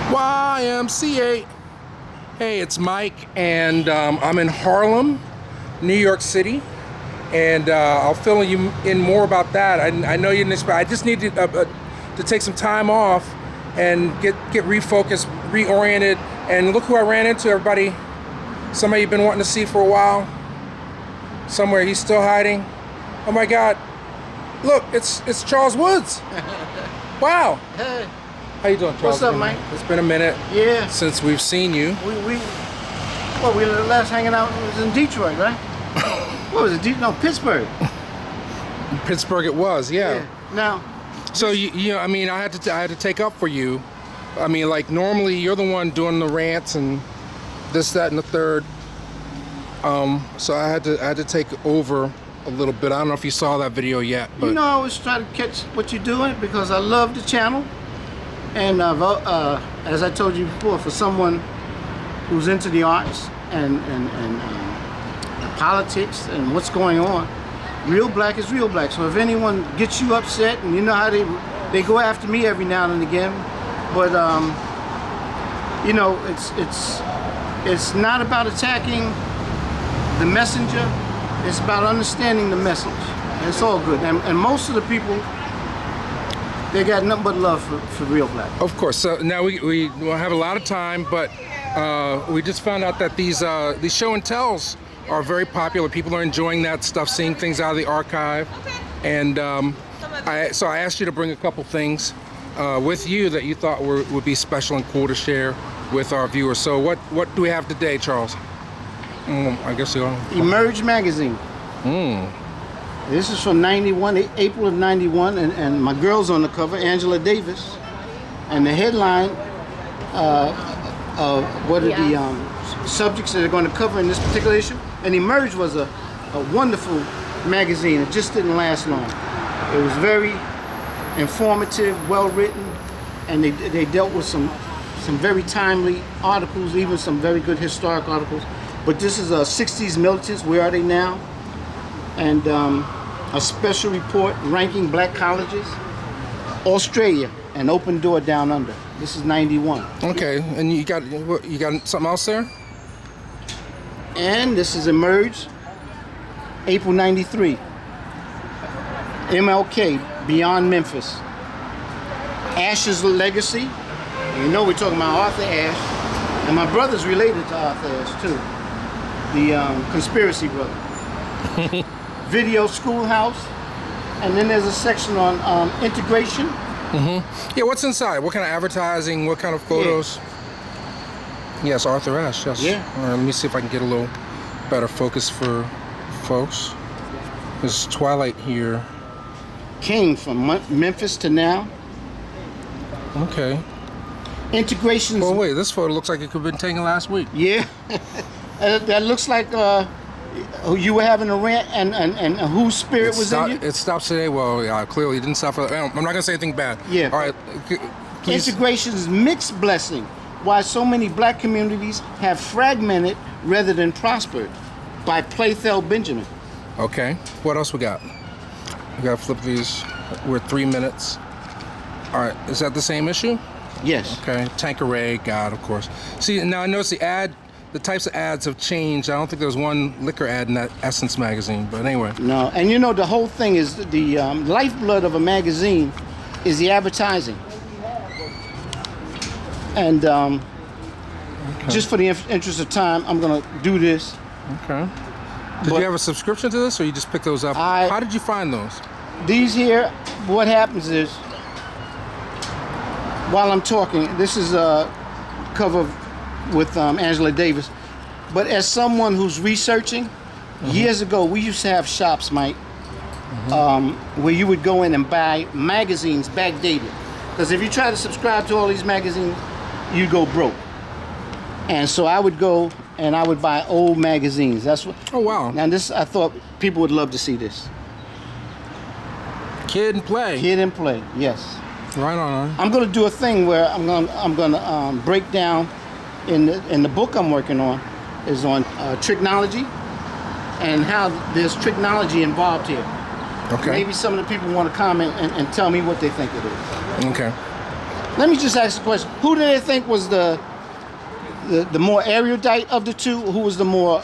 YMCA. Hey, it's Mike, and I'm in Harlem, New York City, and I'll fill you in more about that. I know you didn't expect. I just need to take some time off and get refocused, reoriented, and look who I ran into, everybody. Somebody you've been wanting to see for a while. Somewhere he's still hiding. Oh my God! Look, it's Charles Woods. Wow. Hey. How you doing, Charles? What's up, Mike? It's been a minute. Yeah. Since we've seen you. We were last hanging out was in Detroit, right? What was it? No, Pittsburgh. Pittsburgh it was, yeah. Yeah. Now. So you know, I mean, I had to take up for you. I mean, like normally you're the one doing the rants and this, that, and the third. So I had to take over a little bit. I don't know if you saw that video yet, but You know, I always try to catch what you're doing because I love the channel. And as I told you before, for someone who's into the arts and the politics and what's going on, real black is real black. So if anyone gets you upset, and you know how they go after me every now and again, but you know, it's not about attacking the messenger. It's about understanding the message. And it's all good. And most of the people, they got nothing but love for real black. of course. So now we will have a lot of time, but we just found out that these show and tells are very popular. People are enjoying that stuff, seeing things out of the archive, and so I asked you to bring a couple things with you that you thought would be special and cool to share with our viewers. So what do we have today, Charles? I guess you are. Emerge magazine. This is from '91, April of '91, and my girl's on the cover, Angela Davis. And the headline of what are the subjects that are going to cover in this particular issue. And Emerge was a wonderful magazine. It just didn't last long. It was very informative, well written, and they dealt with some very timely articles, even some very good historic articles. But this is 60s militants, where are they now? And a special report ranking black colleges, Australia, and Open Door Down Under. This is '91. Okay, and you got something else there? And this is Emerge, April '93. MLK, Beyond Memphis. Ash's legacy. You know we're talking about Arthur Ashe, and my brother's related to Arthur Ashe too. The conspiracy brother. Video Schoolhouse, and then there's a section on integration. Yeah, what's inside? What kind of advertising? What kind of photos? Yes, Arthur Ashe. Yes. Yeah. All right, let me see if I can get a little better focus for folks. There's Twilight here. Came from Memphis to now. Okay. Integrations. Oh wait, this photo looks like it could have been taken last week. Yeah. That looks like you were having a rant, and whose spirit was in you? It stops today. Well, yeah, clearly it didn't stop. I'm not going to say anything bad. Yeah. All right. Please. Integration's mixed blessing. Why so many black communities have fragmented rather than prospered, by Playthell Benjamin. Okay. What else we got? We got to flip these. We're 3 minutes. All right. Is that the same issue? Yes. Okay. Tanqueray, God, of course. See, now I notice the types of ads have changed. I don't think there was one liquor ad in that Essence magazine, but anyway. No, and you know the whole thing is the lifeblood of a magazine is the advertising. And just for the interest of time, I'm gonna do this. Okay. Did you have a subscription to this, or you just picked those up? How did you find those? These here, what happens is, while I'm talking, this is a cover with Angela Davis. But as someone who's researching, years ago we used to have shops, Mike, where you would go in and buy magazines backdated. Because if you try to subscribe to all these magazines, you'd go broke. And so I would go and I would buy old magazines. That's what. Oh wow! Now this, I thought people would love to see this. Kid and Play. Kid and Play, yes. Right on. I'm gonna do a thing where I'm gonna break down in the book I'm working on is on tricknology and how there's tricknology involved here. Okay. Maybe some of the people want to comment and tell me what they think it is. Okay. Let me just ask a question. Who do they think was the more erudite of the two? Who was the more,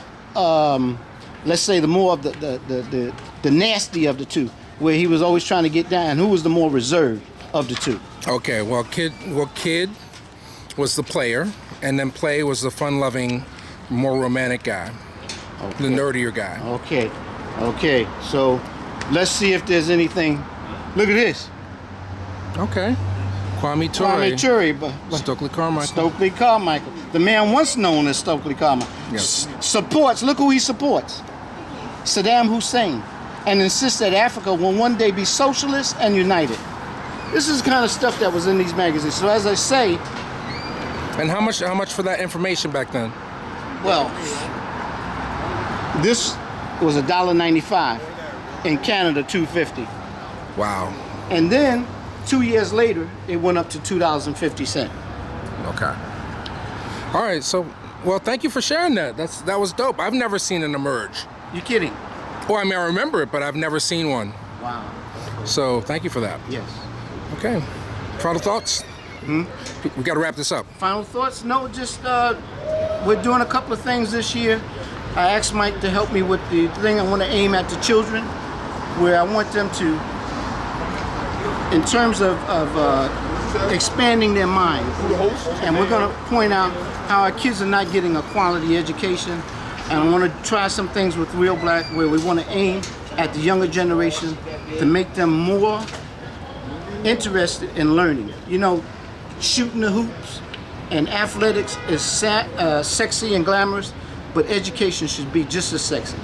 let's say, the more of the nasty of the two, where he was always trying to get down? Who was the more reserved of the two? Okay, Kid was the player, and then Play was the fun-loving, more romantic guy, the nerdier guy. Okay. So let's see if there's anything. Look at this. Okay. Kwame Ture. Kwame Ture, but Stokely Carmichael. Stokely Carmichael, the man once known as Stokely Carmichael, Yes. supports. Look who he supports: Saddam Hussein, and insists that Africa will one day be socialist and united. This is the kind of stuff that was in these magazines. So as I say, And how much for that information back then? well, this was $1.95. In Canada, $2.50. Wow. And then 2 years later, it went up to $2.50. Okay. All right. So, well, thank you for sharing that. That was dope. I've never seen an emerge. You kidding? Or I mean, I remember it, but I've never seen one. Wow. So, thank you for that. Yes. Okay. Final thoughts? We got to wrap this up. Final thoughts? No, just we're doing a couple of things this year. I asked Mike to help me with the thing I want to aim at the children, where I want them to, in terms of expanding their mind. And we're going to point out how our kids are not getting a quality education. And I want to try some things with Real Black where we want to aim at the younger generation to make them more interested in learning. You know, shooting the hoops and athletics is sexy and glamorous, but education should be just as sexy.